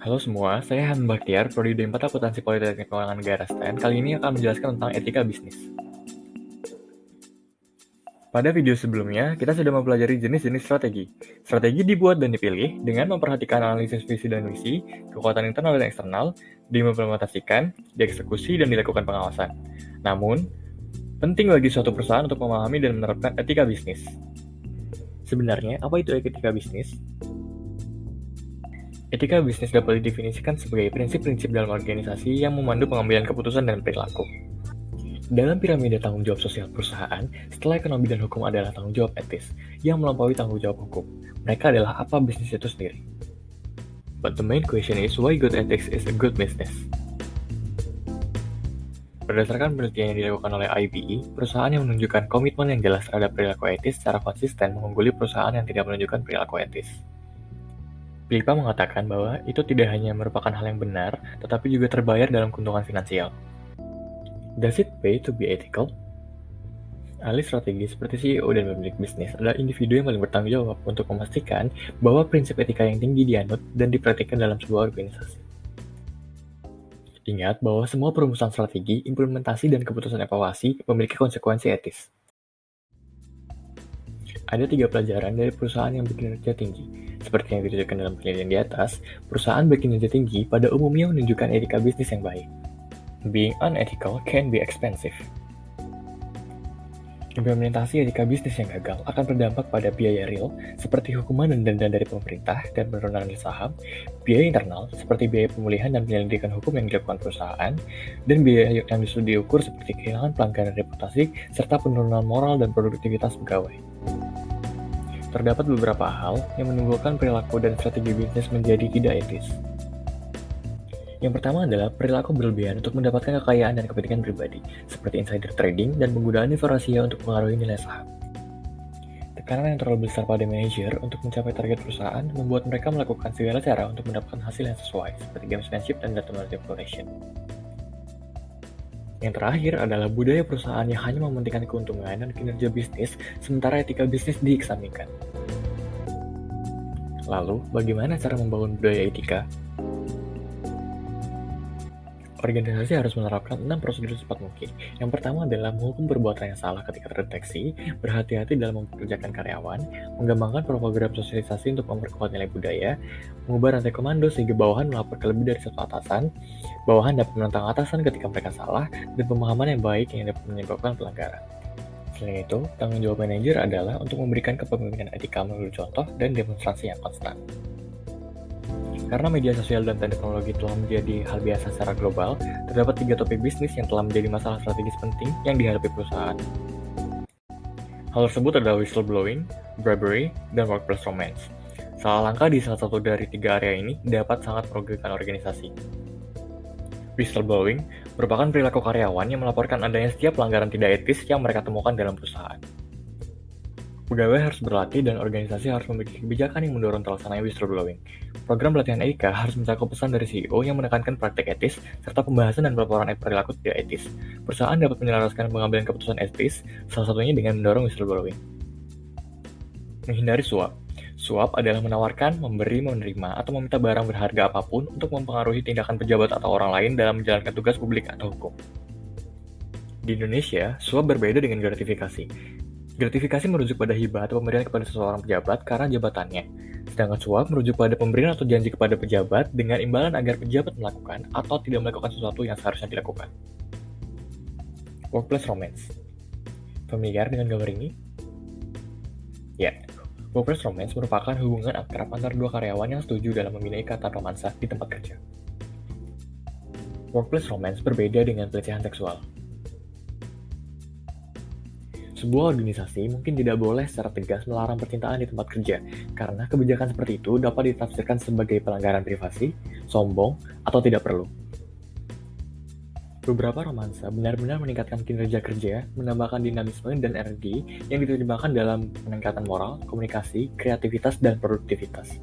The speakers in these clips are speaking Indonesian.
Halo semua, saya Han Baktiar, Prodi D4 Akuntansi Politeknik Keuangan Negara STN. Kali ini akan menjelaskan tentang etika bisnis. Pada video sebelumnya, kita sudah mempelajari jenis-jenis strategi. Strategi dibuat dan dipilih dengan memperhatikan analisis visi dan misi, kekuatan internal dan eksternal, diimplementasikan, dieksekusi, dan dilakukan pengawasan. Namun, penting bagi suatu perusahaan untuk memahami dan menerapkan etika bisnis. Sebenarnya, apa itu etika bisnis? Etika bisnis dapat didefinisikan sebagai prinsip-prinsip dalam organisasi yang memandu pengambilan keputusan dan perilaku. Dalam piramida tanggung jawab sosial perusahaan, setelah ekonomi dan hukum adalah tanggung jawab etis, yang melampaui tanggung jawab hukum. Mereka adalah apa bisnis itu sendiri. But the main question is why good ethics is a good business. Berdasarkan penelitian yang dilakukan oleh IBE, perusahaan yang menunjukkan komitmen yang jelas terhadap perilaku etis secara konsisten mengungguli perusahaan yang tidak menunjukkan perilaku etis. Filipa mengatakan bahwa itu tidak hanya merupakan hal yang benar, tetapi juga terbayar dalam keuntungan finansial. Does it pay to be ethical? Ahli strategi seperti CEO dan pemilik bisnis adalah individu yang paling bertanggung jawab untuk memastikan bahwa prinsip etika yang tinggi dianut dan diperhatikan dalam sebuah organisasi. Ingat bahwa semua perumusan strategi, implementasi, dan keputusan evaluasi memiliki konsekuensi etis. Ada 3 pelajaran dari perusahaan yang berkinerja tinggi. Seperti yang ditunjukkan dalam penelitian di atas, perusahaan berkinerja tinggi pada umumnya menunjukkan etika bisnis yang baik. Being unethical can be expensive. Implementasi etika bisnis yang gagal akan berdampak pada biaya real, seperti hukuman dan denda dari pemerintah dan penurunan nilai saham, biaya internal, seperti biaya pemulihan dan penyelidikan hukum yang dilakukan perusahaan, dan biaya yang sudah diukur seperti kehilangan pelanggaran reputasi, serta penurunan moral dan produktivitas pegawai. Terdapat beberapa hal yang menimbulkan perilaku dan strategi bisnis menjadi tidak etis. Yang pertama adalah perilaku berlebihan untuk mendapatkan kekayaan dan kepentingan pribadi, seperti insider trading dan penggunaan informasi untuk mengaruhi nilai saham. Tekanan yang terlalu besar pada manajer untuk mencapai target perusahaan membuat mereka melakukan segala cara untuk mendapatkan hasil yang sesuai, seperti gamesmanship dan data manipulation. Yang terakhir adalah budaya perusahaan yang hanya mementingkan keuntungan dan kinerja bisnis, sementara etika bisnis dikesampingkan. Lalu, bagaimana cara membangun budaya etika? Organisasi harus menerapkan 6 prosedur secepat mungkin. Yang pertama adalah menghukum perbuatan yang salah ketika terdeteksi, berhati-hati dalam mempekerjakan karyawan, mengembangkan program sosialisasi untuk memperkuat nilai budaya, mengubah rantai komando sehingga bawahan melapor ke lebih dari satu atasan, bawahan dapat menentang atasan ketika mereka salah, dan pemahaman yang baik yang dapat menyebabkan pelanggaran. Selain itu, tanggung jawab manajer adalah untuk memberikan kepemimpinan etika melalui contoh dan demonstrasi yang konstan. Karena media sosial dan teknologi telah menjadi hal biasa secara global, terdapat 3 topik bisnis yang telah menjadi masalah strategis penting yang dihadapi perusahaan. Hal tersebut adalah whistleblowing, bribery, dan workplace romance. Salah langkah di salah satu dari 3 area ini dapat sangat merugikan organisasi. Whistleblowing merupakan perilaku karyawan yang melaporkan adanya setiap pelanggaran tidak etis yang mereka temukan dalam perusahaan. Pegawai harus berlatih dan organisasi harus memiliki kebijakan yang mendorong terlaksananya whistleblowing. Program pelatihan etika harus mencakup pesan dari CEO yang menekankan praktik etis, serta pembahasan dan pelaporan perilaku tidak etis. Perusahaan dapat menyelaraskan pengambilan keputusan etis, salah satunya dengan mendorong whistleblowing. Menghindari suap. Suap adalah menawarkan, memberi, menerima, atau meminta barang berharga apapun untuk mempengaruhi tindakan pejabat atau orang lain dalam menjalankan tugas publik atau hukum. Di Indonesia, suap berbeda dengan gratifikasi. Gratifikasi merujuk pada hibah atau pemberian kepada seseorang pejabat karena jabatannya. Sedangkan suap merujuk pada pemberian atau janji kepada pejabat dengan imbalan agar pejabat melakukan atau tidak melakukan sesuatu yang seharusnya dilakukan. Workplace romance. Familiar dengan gambar ini? Ya, workplace romance merupakan hubungan akrab antara 2 karyawan yang setuju dalam membina ikatan romansa di tempat kerja. Workplace romance berbeda dengan pelecehan seksual. Sebuah organisasi mungkin tidak boleh secara tegas melarang percintaan di tempat kerja, karena kebijakan seperti itu dapat ditafsirkan sebagai pelanggaran privasi, sombong, atau tidak perlu. Beberapa romansa benar-benar meningkatkan kinerja kerja, menambahkan dinamisme dan energi yang diterjemahkan dalam peningkatan moral, komunikasi, kreativitas, dan produktivitas.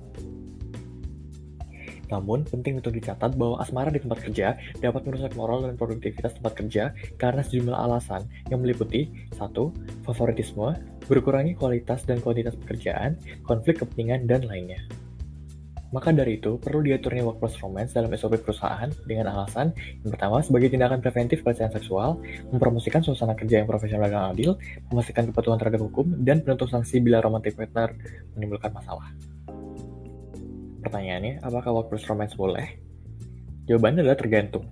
Namun, penting untuk dicatat bahwa asmara di tempat kerja dapat merusak moral dan produktivitas tempat kerja karena sejumlah alasan yang meliputi 1. Favoritisme, berkurangnya kualitas dan kuantitas pekerjaan, konflik kepentingan, dan lainnya. Maka dari itu, perlu diaturnya workplace romance dalam SOP perusahaan dengan alasan yang pertama sebagai tindakan preventif pelecehan seksual, mempromosikan suasana kerja yang profesional dan adil, memastikan kepatuhan terhadap hukum, dan penuntut sanksi bila romantic partner menimbulkan masalah. Pertanyaannya, apakah workplace romance boleh? Jawabannya adalah tergantung.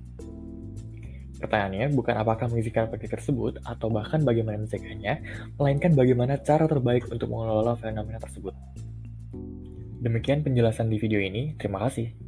Pertanyaannya bukan apakah mengizinkan praktik tersebut atau bahkan bagaimana mencegahnya, melainkan bagaimana cara terbaik untuk mengelola fenomena tersebut. Demikian penjelasan di video ini, terima kasih.